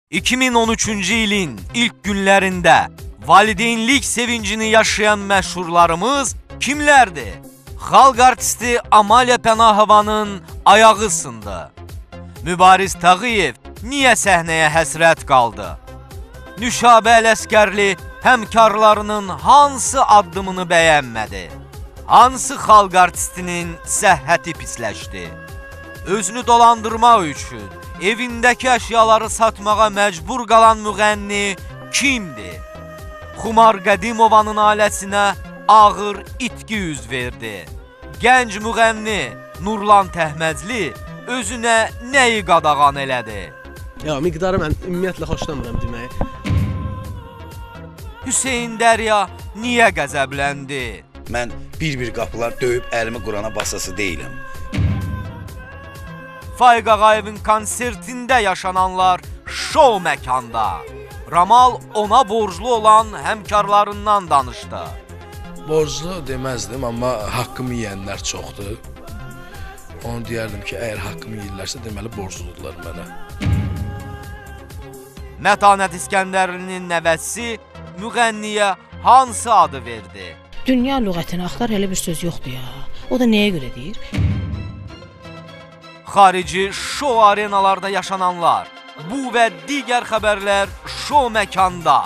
2013-cü ilin ilk günlərində valideynlik sevincini yaşayan məşhurlarımız kimlərdir? Xalq artisti Amalia Pənahovanın ayağı sındı. Mübariz Tağıyev niyə səhnəyə həsrət qaldı? Nüşabə Ələsgərli həmkarlarının hansı addımını bəyənmədi? Hansı xalq artistinin səhhəti pisləşdi? Özünü dolandırmaq üçün evindəki əşyaları satmağa məcbur qalan müğənni kimdir? Xumar Qədimovanın ailəsinə ağır itki üz verdi. Gənc müğənni Nurlan Təhməcli özünə nəyi qadağan elədi? Miqdarı mən ümumiyyətlə xoşlamıram deməyi. Hüseyn Dərya niyə qəzəbləndi? Mən bir-bir qapılar döyüb əlimi Qurana basası deyiləm. Faiq Ağayevin konsertində yaşananlar şou məkanda. Ramal ona borclu olan həmkarlarından danışdı. Borclu deməzdim, amma haqqımı yeyənlər çoxdur. Onu deyərdim ki, əgər haqqımı yeyirlərsə, deməli borcludurlar mənə. Mətanət İskəndərlinin nəvəsi müğənniyə hansı adı verdi? Dünya lüğətini axtar, elə bir söz yoxdur ya. O da nəyə görə deyir? Xarici şou arenalarda yaşananlar, bu və digər xəbərlər şou məkanda.